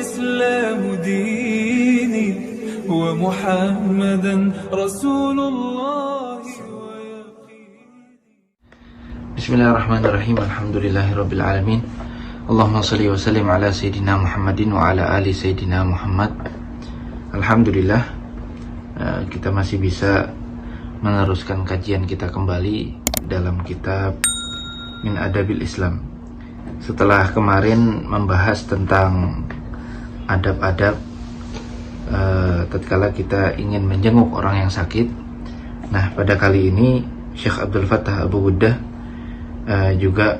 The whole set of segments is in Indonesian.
والإسلام ديني ومحمدا رسول الله. Bismillahirrahmanirrahim. Alhamdulillahirabbil alamin. Allahumma shalli wa sallim ala sayyidina Muhammadin wa ala ali sayyidina Muhammad. Alhamdulillah, kita masih bisa meneruskan kajian kita kembali dalam kitab Min Adabil Islam. Setelah kemarin membahas tentang adab-adab tatkala kita ingin menjenguk orang yang sakit. Nah, pada kali ini Syekh Abdul Fattah Abu Ghuddah juga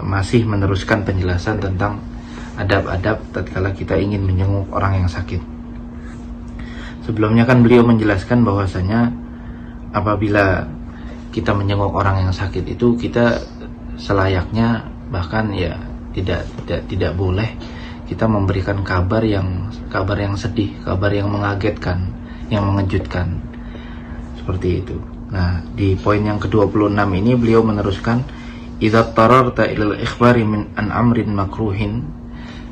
masih meneruskan penjelasan tentang adab-adab tatkala kita ingin menjenguk orang yang sakit. Sebelumnya kan beliau menjelaskan bahwasanya apabila kita menjenguk orang yang sakit itu kita selayaknya, bahkan ya tidak boleh kita memberikan kabar yang sedih, kabar yang mengagetkan, yang mengejutkan, seperti itu. Nah, di poin yang ke-26 ini beliau meneruskan, idza tararta ilal ikhbari min an amrin makruhin,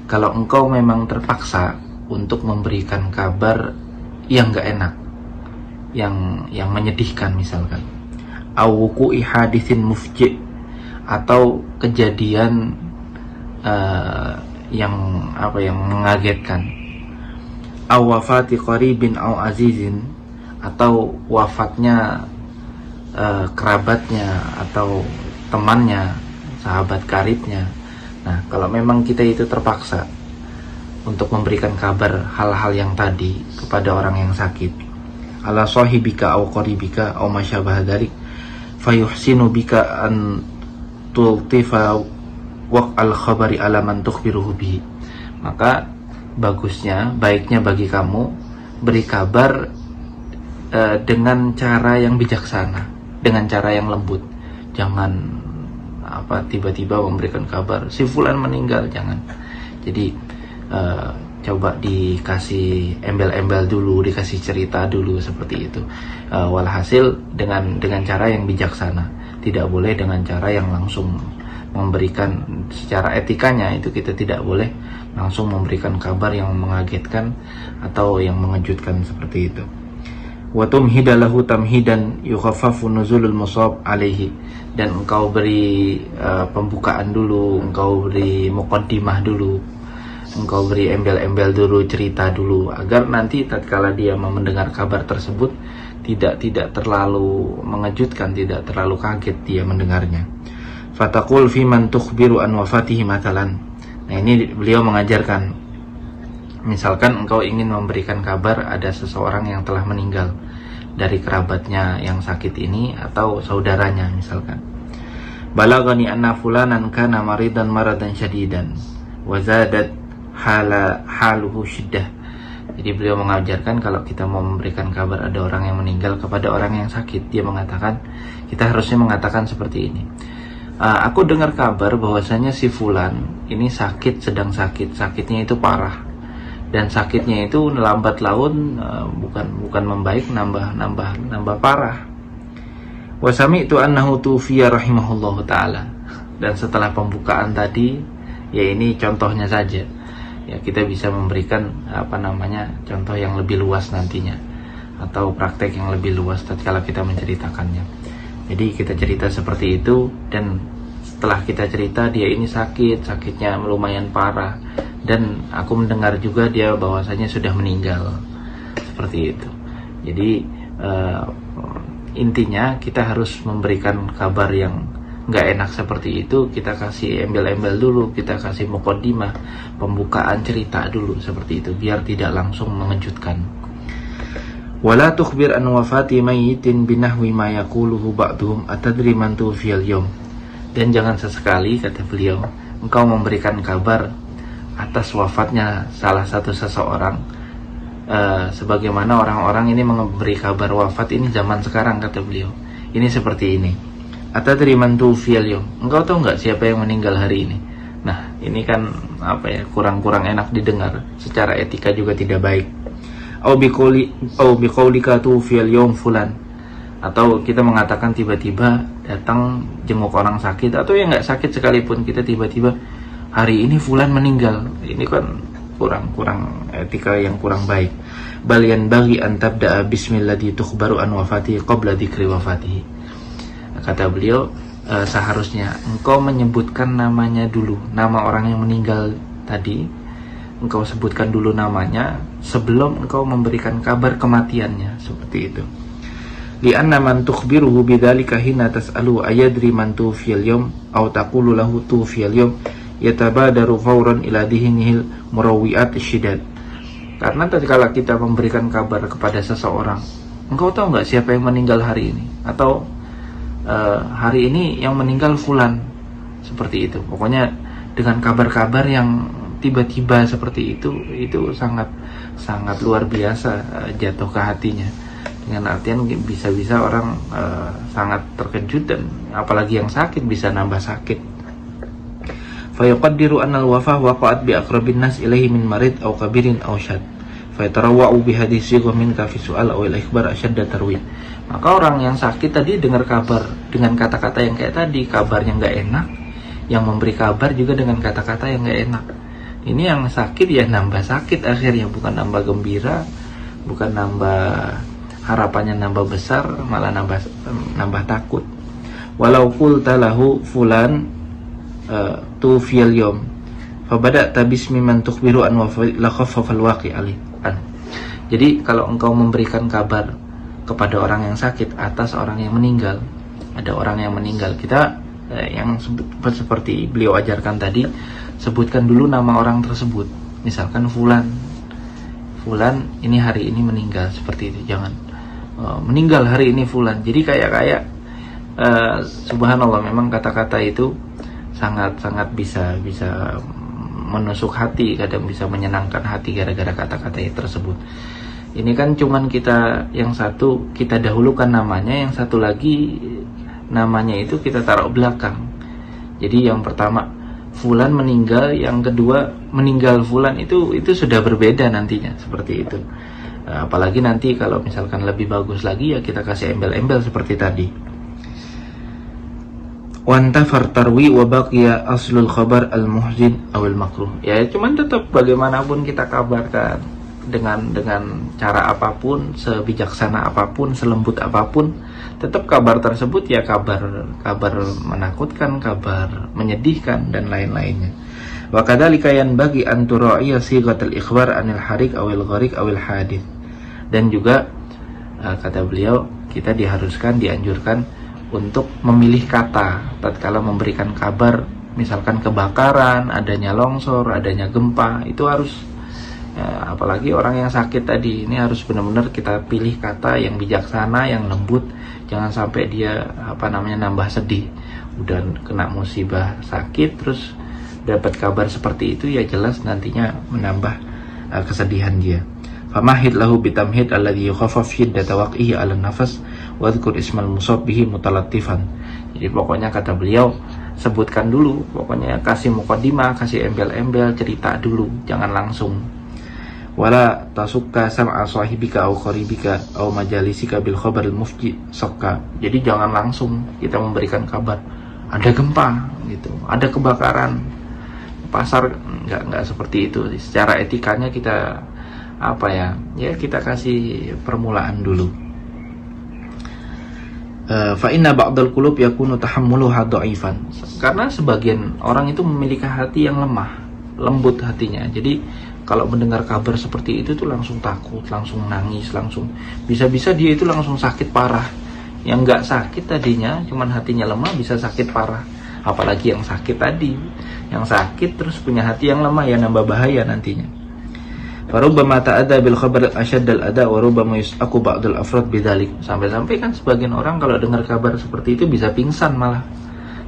kalau engkau memang terpaksa untuk memberikan kabar yang enggak enak, yang menyedihkan misalkan, awuqi haditsin mufji, atau kejadian yang mengagetkan, awafati qaribin aw azizin, atau wafatnya kerabatnya atau temannya, sahabat karibnya. Nah, kalau memang kita itu terpaksa untuk memberikan kabar hal-hal yang tadi kepada orang yang sakit, ala sahibika aw qaribika aw masyabah dzalik, fayuhsinu bika an tultifa waq'al khabari ala man tukhbiruhu bihi, maka baiknya bagi kamu beri kabar dengan cara yang bijaksana, dengan cara yang lembut. Jangan tiba-tiba memberikan kabar si fulan meninggal, jangan. Jadi coba dikasih embel-embel dulu, dikasih cerita dulu, seperti itu. Walhasil dengan cara yang bijaksana, tidak boleh dengan cara yang langsung memberikan. Secara etikanya itu kita tidak boleh langsung memberikan kabar yang mengagetkan atau yang mengejutkan, seperti itu. Wa tumhidalahu tamhidan yukhaffafu nuzulul musab alaihi, dan engkau beri pembukaan dulu, engkau beri muqaddimah dulu, engkau beri embel-embel dulu, cerita dulu, agar nanti tatkala dia mendengar kabar tersebut tidak terlalu mengejutkan, tidak terlalu kaget dia mendengarnya. Fataqul fi man tukhbiru an wafatihi matalan. Nah, ini beliau mengajarkan, misalkan engkau ingin memberikan kabar ada seseorang yang telah meninggal dari kerabatnya yang sakit ini atau saudaranya, misalkan, balagani anna fulanan kana maridan maradan syadidan wa zadat haluhu syiddah. Jadi beliau mengajarkan kalau kita mau memberikan kabar ada orang yang meninggal kepada orang yang sakit, kita harusnya mengatakan seperti ini. Aku dengar kabar bahwasanya si fulan ini sedang sakitnya itu parah, dan sakitnya itu lambat laun, bukan membaik, nambah parah. Wa sami'tu annahu tufiya rahimahullahu taala. Dan setelah pembukaan tadi, ya ini contohnya saja. Ya, kita bisa memberikan contoh yang lebih luas nantinya, atau praktek yang lebih luas tatkala kita menceritakannya. Jadi kita cerita seperti itu, dan setelah kita cerita dia ini sakitnya lumayan parah, dan aku mendengar juga dia bahwasanya sudah meninggal, seperti itu. Jadi intinya kita harus memberikan kabar yang nggak enak seperti itu, kita kasih embel-embel dulu, kita kasih muqaddimah, pembukaan cerita dulu, seperti itu, biar tidak langsung mengejutkan. Wala tukhbir an wafati mayyitin binahwi ma yaquluhu ba'duhum atadri man tuwfiyal yawm. Dan jangan sesekali, kata beliau, engkau memberikan kabar atas wafatnya salah satu seseorang, sebagaimana orang-orang ini memberi kabar wafat ini zaman sekarang, kata beliau. Ini seperti ini. Atadri man tuwfiyal yawm. Engkau tahu nggak siapa yang meninggal hari ini? Nah, ini kan kurang enak didengar, secara etika juga tidak baik. Au biqaulika tuwfiyal yawm fulan, atau kita mengatakan tiba-tiba datang jenguk orang sakit, atau yang nggak sakit sekalipun, kita tiba-tiba hari ini fulan meninggal. Ini kan kurang etika yang kurang baik. Bal yanbaghi an tabda'a bismilladzi tukhbaru an wafatihi qabla dzikri wafatihi. Kata beliau, seharusnya engkau menyebutkan namanya dulu, nama orang yang meninggal tadi, engkau sebutkan dulu namanya sebelum engkau memberikan kabar kematiannya, seperti itu. Li'anna man tukhbiruhu bidzalika hina tas'alu ayadri man tuwfiyal yawm aw taqulu lahu tuwfiyal yawm yatabadaru fawran ila dihinihil murawwi'at syidad. Karena tatkala kita memberikan kabar kepada seseorang, engkau tahu nggak siapa yang meninggal hari ini, atau hari ini yang meninggal fulan, seperti itu. Pokoknya dengan kabar-kabar yang tiba-tiba seperti itu sangat luar biasa jatuh ke hatinya. Dengan artian bisa-bisa orang sangat terkejut, dan apalagi yang sakit bisa nambah sakit. Fa yuqaddiru anna al-wafah waqa'at bi aqrabin nas ilaihi min marid aw kabirin aw syad. Fa yatarawwa'u bi hadis sigha minka fi su'al aw al-ikhbar ashadda tarwih. Maka orang yang sakit tadi dengar kabar dengan kata-kata yang kayak tadi, kabarnya nggak enak, yang memberi kabar juga dengan kata-kata yang nggak enak. Ini yang sakit ya nambah sakit akhirnya, bukan nambah gembira, bukan nambah harapannya nambah besar, malah nambah takut. Walau qulta lahu fulan tu fil yawm fa bada'ta bismi man tukhbiru an wa la khaffafa al-waqi' alih. Jadi kalau engkau memberikan kabar kepada orang yang sakit atas orang yang meninggal, ada orang yang meninggal, kita yang seperti beliau ajarkan tadi, sebutkan dulu nama orang tersebut. Misalkan fulan ini hari ini meninggal, seperti itu. Jangan meninggal hari ini fulan. Jadi kayak subhanallah, memang kata-kata itu sangat bisa menusuk hati, kadang bisa menyenangkan hati gara-gara kata-kata tersebut. Ini kan cuman kita, yang satu kita dahulukan namanya, yang satu lagi namanya itu kita taruh belakang. Jadi yang pertama fulan meninggal, yang kedua meninggal fulan, itu sudah berbeda nantinya, seperti itu. Apalagi nanti kalau misalkan lebih bagus lagi, ya kita kasih embel-embel seperti tadi. Wantafar tarwi wa baqiya aslul khabar al-muhzin awil makruh. Ya cuman tetap bagaimanapun kita kabarkan, dengan cara apapun, sebijaksana apapun, selembut apapun, tetap kabar tersebut ya kabar menakutkan, kabar menyedihkan, dan lain-lainnya. Wa kadzalika yanbaghi an tura'iya sighatul ikhbar anil harik awil gharik awil hadith. Dan juga kata beliau, kita dianjurkan untuk memilih kata tatkala memberikan kabar, misalkan kebakaran, adanya longsor, adanya gempa, itu harus apalagi orang yang sakit tadi, ini harus benar-benar kita pilih kata yang bijaksana, yang lembut. Jangan sampai dia nambah sedih, udah kena musibah sakit terus dapat kabar seperti itu, ya jelas nantinya menambah kesedihan dia. Famahid lahu bitamhid alladhi yukhaffaf shiddata waqihi 'ala nafas wa dhkur ismal musab bihi mutalattifan. Jadi pokoknya kata beliau, sebutkan dulu, pokoknya kasih muqaddimah, kasih embel-embel, cerita dulu, jangan langsung. Wala tasukka sam'a sahibika au qaribika au majalisika bil khabar al mufji sakka. Jadi jangan langsung kita memberikan kabar ada gempa gitu, ada kebakaran pasar, enggak seperti itu. Secara etikanya kita kita kasih permulaan dulu. Fa inna ba'dal qulub yakunu tahammuluha dha'ifan. Karena sebagian orang itu memiliki hati yang lemah, lembut hatinya. Jadi kalau mendengar kabar seperti itu tuh langsung takut, langsung nangis, langsung bisa-bisa dia itu langsung sakit parah. Yang nggak sakit tadinya, cuman hatinya lemah, bisa sakit parah. Apalagi yang sakit tadi, yang sakit terus punya hati yang lemah, ya nambah bahaya nantinya. Farubbama ta'adha bil khabar asyaddal ada wa rubbama yus'aqu ba'dul afrad bidzalik. Sampai-sampai kan sebagian orang kalau dengar kabar seperti itu bisa pingsan malah.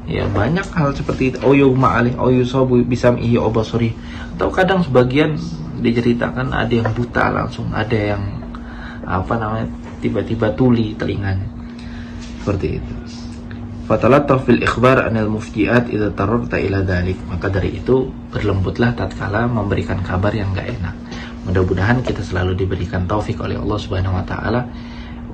Ya banyak hal seperti itu. Yuma alih yusabu bisam'ihi wa basari. Atau kadang sebagian diceritakan ada yang buta langsung, ada yang tiba-tiba tuli telinganya. Seperti itu. Fatalattaf fil ikhbar anil mufjiat idza tararta ila dzalik. Maka dari itu berlembutlah tatkala memberikan kabar yang enggak enak. Mudah-mudahan kita selalu diberikan taufik oleh Allah Subhanahu wa taala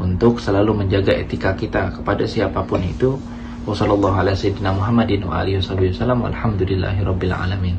untuk selalu menjaga etika kita kepada siapapun itu. Wassallallahu ala sayyidina Muhammadin wa alihi wasallam. Alhamdulillahirabbil alamin.